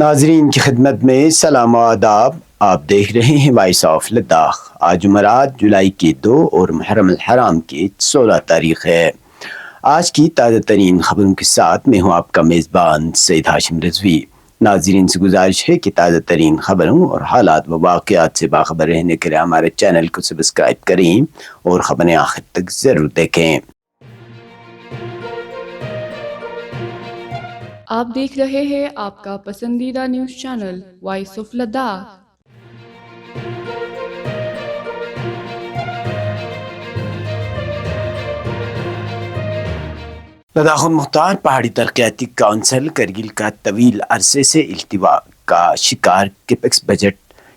ناظرین کی خدمت میں سلام و آداب. آپ دیکھ رہے ہیں وائس آف لداخ. آج جمعرات جولائی کے 2 اور محرم الحرام کی 16 تاریخ ہے. آج کی تازہ ترین خبروں کے ساتھ میں ہوں آپ کا میزبان سید ہاشم رضوی. ناظرین سے گزارش ہے کہ تازہ ترین خبروں اور حالات و واقعات سے باخبر رہنے کے لیے ہمارے چینل کو سبسکرائب کریں اور خبریں آخر تک ضرور دیکھیں. آپ دیکھ رہے ہیں آپ کا پسندیدہ news channel voice of Ladakh. Ladakh المختار پہاڑی ترقیاتی کونسل کرگل کا طویل عرصے سے التوا کا شکار کیپیکس بجٹ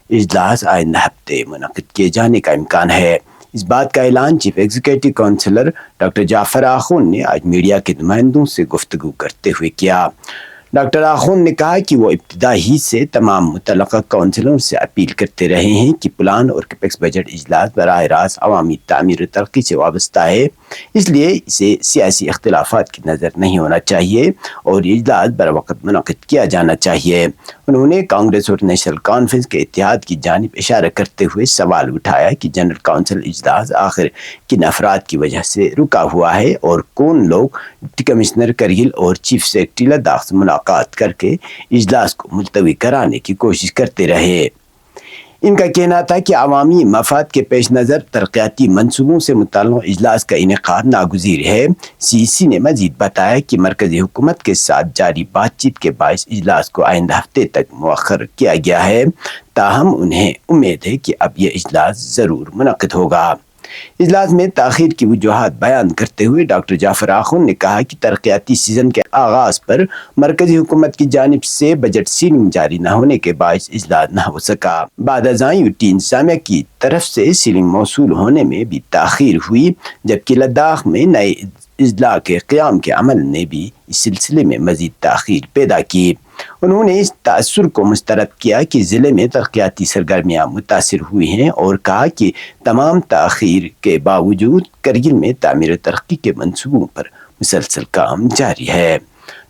اجلاس آئندہ ہفتے منعقد کیے جانے کا امکان ہے. اس بات کا اعلان چیف ایگزیکٹو کونسلر ڈاکٹر جعفر آخوند نے آج میڈیا کے نمائندوں سے گفتگو کرتے ہوئے کیا. ڈاکٹر آخوند نے کہا کہ وہ ابتدا ہی سے تمام متعلقہ کونسلوں سے اپیل کرتے رہے ہیں کہ پلان اور کیپیکس بجٹ اجلاس براہ راست عوامی تعمیر و ترقی سے وابستہ ہے، اس لیے اسے سیاسی اختلافات کی نظر نہیں ہونا چاہیے اور یہ اجلاس بروقت منعقد کیا جانا چاہیے. انہوں نے کانگریس اور نیشنل کانفرنس کے اتحاد کی جانب اشارہ کرتے ہوئے سوال اٹھایا کہ جنرل کونسل اجلاس آخر کن افراد کی وجہ سے رکا ہوا ہے اور کون لوگ ڈپٹی کمشنر کرگل اور چیف سیکرٹری لداخ سے ملاقات کر کے اجلاس کو ملتوی کرانے کی کوشش کرتے رہے. ان کا کہنا تھا کہ عوامی مفاد کے پیش نظر ترقیاتی منصوبوں سے متعلق اجلاس کا انعقاد ناگزیر ہے. سی سی نے مزید بتایا کہ مرکزی حکومت کے ساتھ جاری بات چیت کے باعث اجلاس کو آئندہ ہفتے تک مؤخر کیا گیا ہے، تاہم انہیں امید ہے کہ اب یہ اجلاس ضرور منعقد ہوگا. اجلاس میں تاخیر کی وجوہات بیان کرتے ہوئے ڈاکٹر جعفر آخوند نے کہا کہ ترقیاتی سیزن کے آغاز پر مرکزی حکومت کی جانب سے بجٹ سیلنگ جاری نہ ہونے کے باعث اجلاس نہ ہو سکا. بعد ازاں یوٹی انتظامیہ کی طرف سے سیلنگ موصول ہونے میں بھی تاخیر ہوئی، جبکہ لداخ میں نئے اضلاع کے قیام کے عمل نے بھی اس سلسلے میں مزید تاخیر پیدا کی. انہوں نے اس تاثر کو مسترد کیا کہ ضلع میں ترقیاتی سرگرمیاں متاثر ہوئی ہیں اور کہا کہ تمام تاخیر کے باوجود کرگل میں تعمیر و ترقی کے منصوبوں پر مسلسل کام جاری ہے.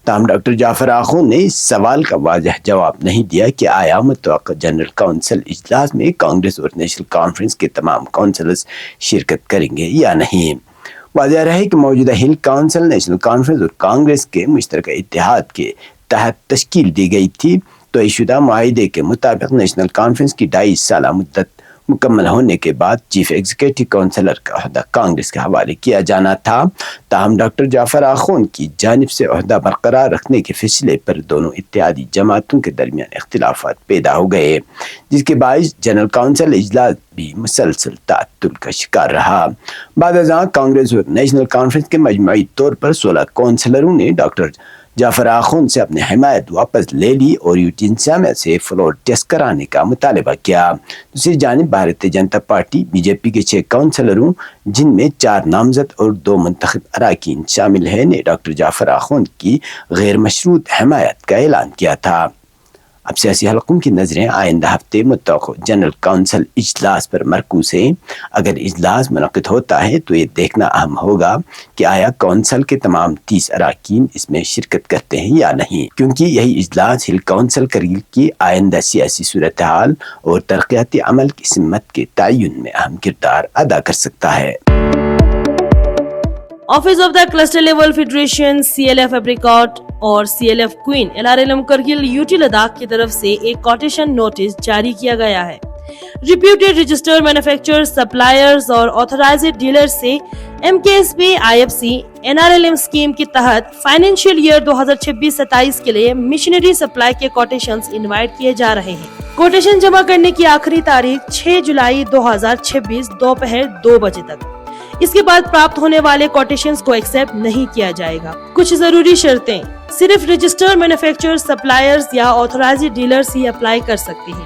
تاہم ڈاکٹر جعفر آخوند نے اس سوال کا واضح جواب نہیں دیا کہ آیا متوقع جنرل کونسل اجلاس میں کانگریس اور نیشنل کانفرنس کے تمام کونسلز شرکت کریں گے یا نہیں. واضح رہے کہ موجودہ ہل کونسل نیشنل کانفرنس اور کانگریس کے مشترکہ اتحاد کے تحت تشکیل دی گئی تھی. طے شدہ معاہدے کے مطابق نیشنل کانفرنس کی 2.5 سالہ مدت مکمل ہونے کے بعد چیف ایگزیکٹو کونسلر کا عہدہ کانگریس کے حوالے کیا جانا تھا. تاہم ڈاکٹر جعفر آخوند کی جانب سے عہدہ برقرار رکھنے کے فیصلے پر دونوں اتحادی جماعتوں کے درمیان اختلافات پیدا ہو گئے، جس کے باعث جنرل کونسل اجلاس بھی مسلسل تعطل کا شکار رہا. بعد ازاں کانگریس اور نیشنل کانفرنس کے مجموعی طور پر 16 کونسلروں نے ڈاکٹر جعفر آخوند سے اپنی حمایت واپس لے لی اور یوٹی انتظامیہ سے فلور ٹیسٹ کرانے کا مطالبہ کیا. دوسری جانب Bharatiya Janata party B J پی کے 6 کونسلروں، جن میں 4 نامزد اور 2 منتخب اراکین شامل ہیں، نے ڈاکٹر جعفر آخوند کی غیر مشروط حمایت کا اعلان کیا تھا. اب سیاسی حلقوں کی نظریں آئندہ ہفتے متوقع جنرل کونسل اجلاس پر مرکوز ہیں. اگر اجلاس منعقد ہوتا ہے تو یہ دیکھنا اہم ہوگا کہ آیا کونسل کے تمام 30 اراکین اس میں شرکت کرتے ہیں یا نہیں، کیونکہ یہی اجلاس ہل کونسل کرگل کی آئندہ سیاسی صورتحال اور ترقیاتی عمل کی سمت کے تعین میں اہم کردار ادا کر سکتا ہے. Office of the cluster level federation CLF apricot اور CLF queen LRLM Kargil UT Ladakh کی طرف سے ایک کوٹیشن نوٹس جاری کیا گیا ہے. ریپیوٹیڈ رجسٹر مینوفیکچرر، سپلائرز اور آتھورائزڈ ڈیلر سے MKSB IFC NRLM اسکیم کے تحت فائنینشیل ایئر 2026-27 کے لیے مشینری سپلائی کے کوٹیشنز انوائٹ کیے جا رہے ہیں. کوٹیشن جمع کرنے کی آخری تاریخ 6 جولائی 2026 دوپہر 2 بجے تک. اس کے بعد پراپت ہونے والے کوٹیشنز کو ایکسیپٹ نہیں کیا جائے گا. کچھ ضروری شرطیں: صرف رجسٹر مینوفیکچرر، سپلائرز یا آتھورائزڈ ڈیلرز ہی اپلائی کر سکتے ہیں.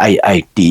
IIT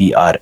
BR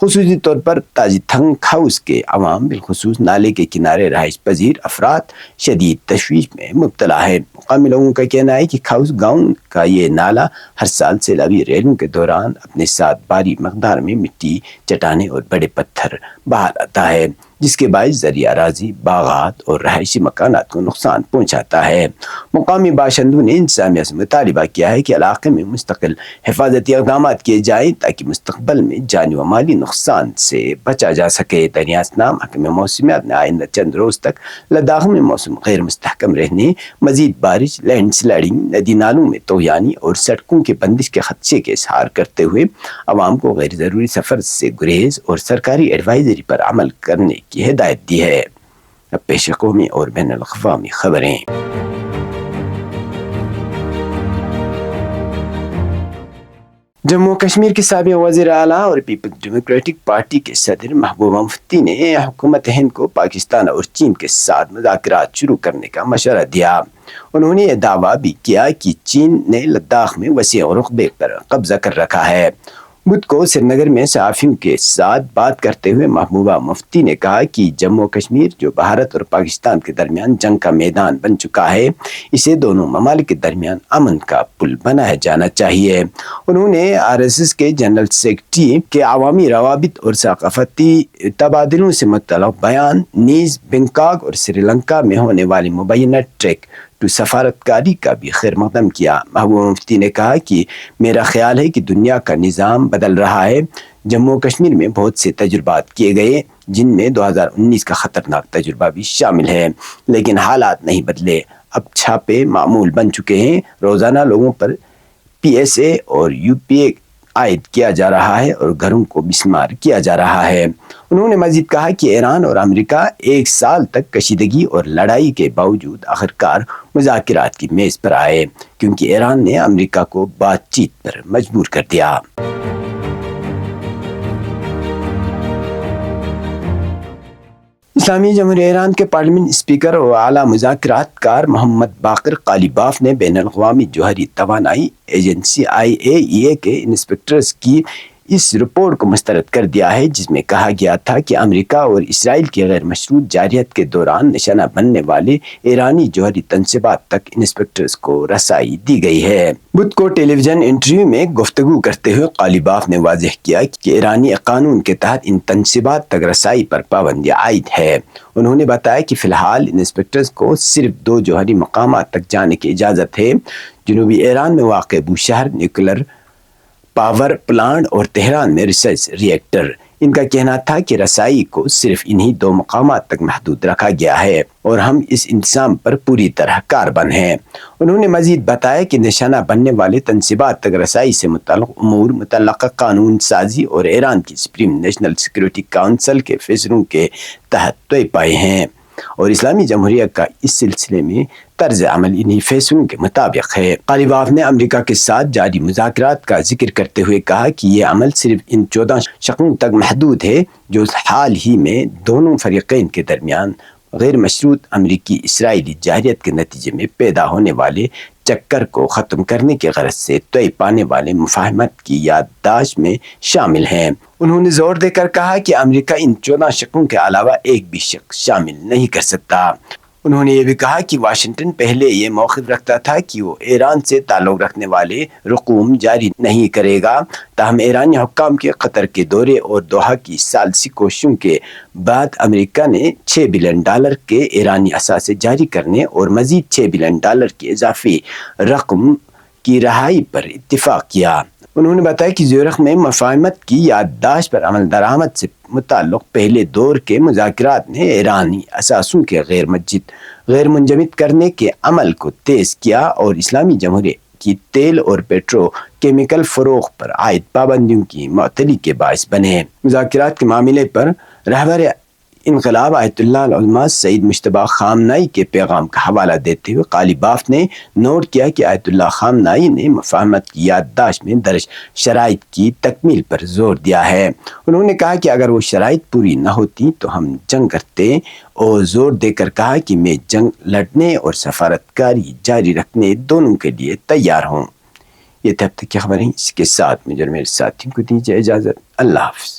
خصوصی طور پر تاجی تھنگ ہاؤس کے عوام بالخصوص نالے کے کنارے رہائش پذیر افراد شدید تشویش میں مبتلا ہے۔ مقامی لوگوں کا کہنا ہے کہ کھاؤس گاؤں کا یہ نالہ ہر سال سیلابی ریلوں کے دوران اپنے ساتھ بھاری مقدار میں مٹی، چٹانیں اور بڑے پتھر بہا لاتا ہے، جس کے باعث زرعی اراضی، باغات اور رہائشی مکانات کو نقصان پہنچاتا ہے۔ مقامی باشندوں نے انتظامیہ سے مطالبہ کیا ہے کہ علاقے میں مستقل حفاظتی اقدامات کیے جائیں تاکہ مستقبل میں جانی و مالی نقصان سے بچا جا سکے۔ دریاست نام حکم موسمیات نے آئندہ چند روز تک لداخ میں موسم غیر مستحکم رہنے، مزید بارش، لینڈ سلائڈنگ، ندی نالوں میں طغیانی اور سڑکوں کے بندش کے خدشے کا اظہار کرتے ہوئے عوام کو غیر ضروری سفر سے گریز اور سرکاری ایڈوائزری پر عمل کرنے کی ہدایت دی ہے۔ اب پیش قومی اور بین الاقوامی خبریں۔ جموں کشمیر کے سابق وزیر اعلیٰ اور پیپلز ڈیموکریٹک پارٹی کے صدر محبوبہ مفتی نے حکومت ہند کو پاکستان اور چین کے ساتھ مذاکرات شروع کرنے کا مشورہ دیا۔ انہوں نے یہ دعویٰ بھی کیا کہ چین نے لداخ میں وسیع رقبے پر قبضہ کر رکھا ہے۔ بدھ کو سری نگر میں صحافیوں کے ساتھ بات کرتے ہوئے محبوبہ مفتی نے کہا کہ جموں کشمیر جو بھارت اور پاکستان کے درمیان جنگ کا میدان بن چکا ہے، اسے دونوں ممالک کے درمیان امن کا پل بنایا جانا چاہیے۔ انہوں نے RSS کے جنرل سیکرٹری کے عوامی روابط اور ثقافتی تبادلوں سے متعلق بیان نیز بینکاک اور سری لنکا میں ہونے والی مبینہ ٹریک ٹو سفارتکاری کا بھی خیر مقدم کیا۔ محبوبہ مفتی نے کہا کہ میرا خیال ہے کہ دنیا کا نظام بدل رہا ہے۔ جموں کشمیر میں بہت سے تجربات کیے گئے جن میں 2019 کا خطرناک تجربہ بھی شامل ہے، لیکن حالات نہیں بدلے۔ اب چھاپے معمول بن چکے ہیں، روزانہ لوگوں پر PSA اور UPA عائد کیا جا رہا ہے اور گھروں کو مسمار کیا جا رہا ہے۔ انہوں نے مزید کہا کہ ایران اور امریکہ 1 سال تک کشیدگی اور لڑائی کے باوجود آخرکار مذاکرات کی میز پر آئے، کیونکہ ایران نے امریکہ کو بات چیت پر مجبور کر دیا۔ اسلامی جمہوریہ ایران کے پارلیمنٹ اسپیکر اور اعلیٰ مذاکرات کار محمد باقر قالیباف نے بین الاقوامی جوہری توانائی ایجنسی IAEA کے انسپیکٹرز کی اس رپورٹ کو مسترد کر دیا ہے جس میں کہا گیا تھا کہ امریکہ اور اسرائیل کی غیر مشروط جارحیت کے دوران نشانہ بننے والے ایرانی جوہری تنصیبات تک انسپیکٹرز کو رسائی دی گئی ہے۔ بدھ کو ٹیلی ویژن انٹرویو میں گفتگو کرتے ہوئے قالیباف نے واضح کیا کہ ایرانی قانون کے تحت ان تنصیبات تک رسائی پر پابندی عائد ہے۔ انہوں نے بتایا کہ فی الحال انسپیکٹرز کو صرف 2 جوہری مقامات تک جانے کی اجازت ہے، جنوبی ایران میں واقع بوشہر نیوکلر پاور پلانٹ اور تہران میں ریسرچ ری ایکٹر۔ ان کا کہنا تھا کہ رسائی کو صرف انہی 2 مقامات تک محدود رکھا گیا ہے اور ہم اس انتظام پر پوری طرح کاربند ہیں۔ انہوں نے مزید بتایا کہ نشانہ بننے والے تنصیبات تک رسائی سے متعلق امور متعلقہ قانون سازی اور ایران کی سپریم نیشنل سیکورٹی کونسل کے فیصلوں کے تحت طے پائے ہیں اور اسلامی جمہوریہ کا اس سلسلے میں طرز عمل انہی فیصلوں کے مطابق ہے۔ قالیباف نے امریکہ کے ساتھ جاری مذاکرات کا ذکر کرتے ہوئے کہا کہ یہ عمل صرف ان 14 شقوں تک محدود ہے جو حال ہی میں دونوں فریقین کے درمیان غیر مشروط امریکی اسرائیلی جارحیت کے نتیجے میں پیدا ہونے والے چکر کو ختم کرنے کے غرض سے طے پانے والے مفاہمت کی یادداشت میں شامل ہیں۔ انہوں نے زور دے کر کہا کہ امریکہ ان 14 شقوں کے علاوہ ایک بھی شق شامل نہیں کر سکتا۔ انہوں نے یہ بھی کہا کہ واشنگٹن پہلے یہ موقف رکھتا تھا کہ وہ ایران سے تعلق رکھنے والے رقوم جاری نہیں کرے گا، تاہم ایرانی حکام کے قطر کے دورے اور دوحہ کی ثالثی کوششوں کے بعد امریکہ نے $6 بلین کے ایرانی اثاثے جاری کرنے اور مزید $6 بلین کی اضافی رقم کی رہائی پر اتفاق کیا۔ انہوں نے بتایا کہ زیورخ میں مفاہمت کی یادداشت پر عمل درآمد سے متعلق پہلے دور کے مذاکرات نے ایرانی اثاثوں کے غیر منجمد کرنے کے عمل کو تیز کیا اور اسلامی جمہوریہ کی تیل اور پیٹرو کیمیکل فروغ پر عائد پابندیوں کی معطلی کے باعث بنے۔ مذاکرات کے معاملے پر رہبر انقلاب آیت اللہ العظمہ سید مجتبی خامنائی کے پیغام کا حوالہ دیتے ہوئے قالیباف نے نوٹ کیا کہ آیت اللہ خامنائی نے مفاہمت کی یادداشت میں درج شرائط کی تکمیل پر زور دیا ہے۔ انہوں نے کہا کہ اگر وہ شرائط پوری نہ ہوتی تو ہم جنگ کرتے اور زور دے کر کہا کہ میں جنگ لڑنے اور سفارتکاری جاری رکھنے دونوں کے لیے تیار ہوں۔ یہ تب تک کی خبریں، اس کے ساتھ مجھے اور میرے ساتھیوں کو دیجیے اجازت۔ اللہ حافظ۔